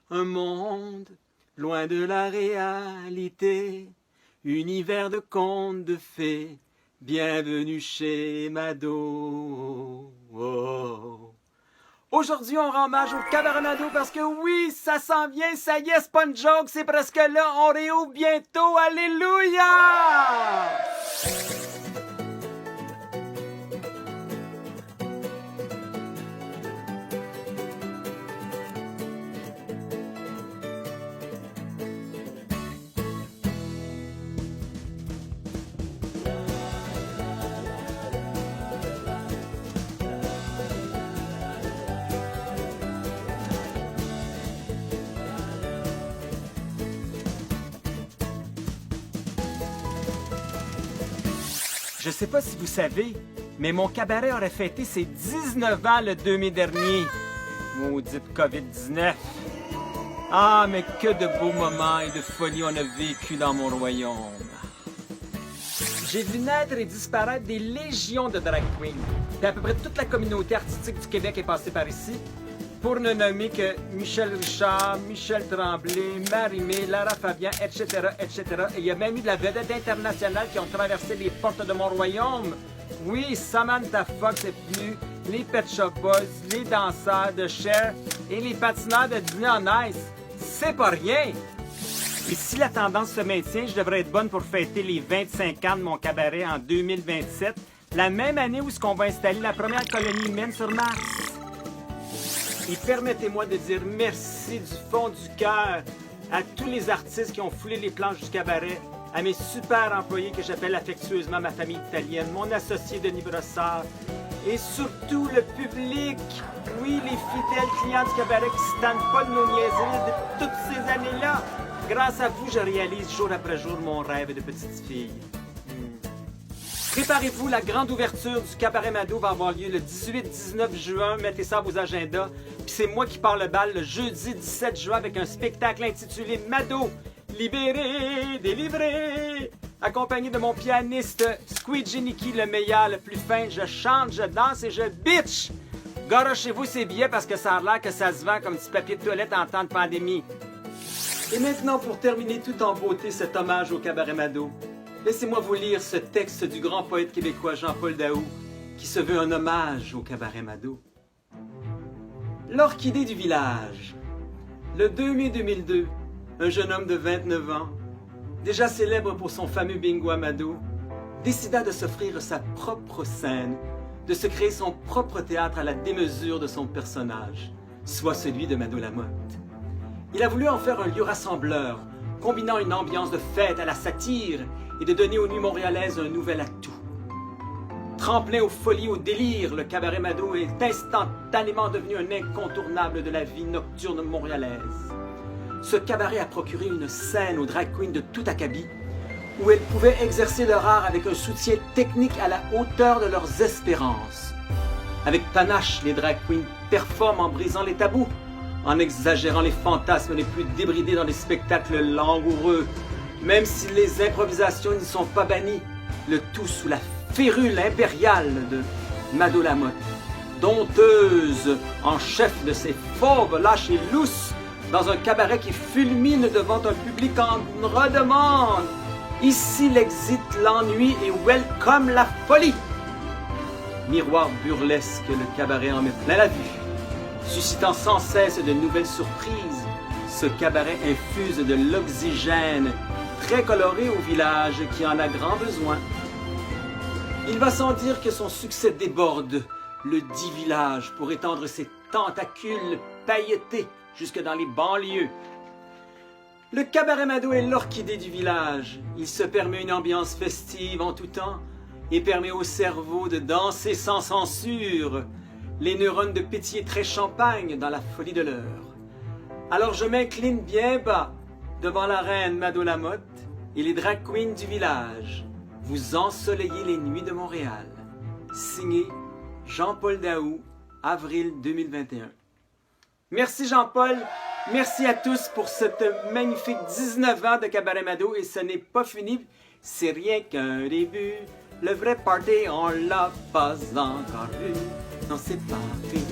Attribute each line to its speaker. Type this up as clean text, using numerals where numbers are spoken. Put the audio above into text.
Speaker 1: Un monde loin de la réalité, univers de contes de fées, bienvenue chez Mado. Oh. Aujourd'hui, on rend hommage au Cabaret Mado parce que oui, ça s'en vient, ça y est, c'est pas une joke, c'est presque là, on réouvre bientôt, alléluia! Je sais pas si vous savez, mais mon cabaret aurait fêté ses 19 ans le 2 mai dernier. Maudite COVID-19. Ah, mais que de beaux moments et de folie on a vécu dans mon royaume. J'ai vu naître et disparaître des légions de drag queens. Puis à peu près toute la communauté artistique du Québec est passée par ici. Pour ne nommer que Michel Richard, Michel Tremblay, Marie-Mé, Lara Fabian, etc., etc. Et il y a même eu de la vedette internationale qui ont traversé les portes de mon royaume. Oui, Samantha Fox est venue, les Pet Shop Boys, les danseurs de Cher et les patineurs de Dîner on Ice. C'est pas rien! Et si la tendance se maintient, je devrais être bonne pour fêter les 25 ans de mon cabaret en 2027, la même année où on va installer la première colonie humaine sur Mars. Et permettez-moi de dire merci du fond du cœur à tous les artistes qui ont foulé les planches du cabaret, à mes super employés que j'appelle affectueusement ma famille italienne, mon associé Denis Brossard, et surtout le public, oui, les fidèles clients du cabaret qui ne se tannent pas de nos niaiseries de toutes ces années-là. Grâce à vous, je réalise jour après jour mon rêve de petite fille. Préparez-vous, la grande ouverture du Cabaret Mado va avoir lieu le 18-19 juin. Mettez ça à vos agendas. Puis c'est moi qui pars le bal le jeudi 17 juin avec un spectacle intitulé Mado, libéré, délivré. Accompagné de mon pianiste Squeegee Nicky, le meilleur, le plus fin. Je chante, je danse et je bitch. Garochez-vous ces billets parce que ça a l'air que ça se vend comme du papier de toilette en temps de pandémie. Et maintenant, pour terminer tout en beauté cet hommage au Cabaret Mado, laissez-moi vous lire ce texte du grand poète québécois Jean-Paul Daou, qui se veut un hommage au Cabaret Mado. L'orchidée du village. Le 2 mai 2002, un jeune homme de 29 ans, déjà célèbre pour son fameux bingo à Mado, décida de s'offrir sa propre scène, de se créer son propre théâtre à la démesure de son personnage, soit celui de Mado Lamotte. Il a voulu en faire un lieu rassembleur, combinant une ambiance de fête à la satire et de donner aux nuits montréalaises un nouvel atout. Tremplin aux folies, au délire, le Cabaret Mado est instantanément devenu un incontournable de la vie nocturne montréalaise. Ce cabaret a procuré une scène aux drag queens de tout acabit, où elles pouvaient exercer leur art avec un soutien technique à la hauteur de leurs espérances. Avec panache, les drag queens performent en brisant les tabous, en exagérant les fantasmes les plus débridés dans des spectacles langoureux, même si les improvisations n'y sont pas bannies, le tout sous la férule impériale de Mado Lamotte, dompteuse en chef de ces fauves lâches et lousses, dans un cabaret qui fulmine devant un public en redemande. Ici l'exit, l'ennui et welcome la folie. Miroir burlesque, le cabaret en met plein la vue. Suscitant sans cesse de nouvelles surprises, ce cabaret infuse de l'oxygène très coloré au village qui en a grand besoin. Il va sans dire que son succès déborde le dit village pour étendre ses tentacules pailletés jusque dans les banlieues. Le Cabaret Mado est l'orchidée du village. Il se permet une ambiance festive en tout temps et permet au cerveau de danser sans censure, les neurones de pétiller très champagne dans la folie de l'heure. Alors je m'incline bien bas devant la reine Mado Lamotte et les drag queens du village. Vous ensoleillez les nuits de Montréal. Signé Jean-Paul Daou, avril 2021. Merci Jean-Paul, merci à tous pour cette magnifique 19 ans de Cabaret Mado et ce n'est pas fini, c'est rien qu'un début. Le vrai party, on l'a pas encore vu. Non, c'est pas fini.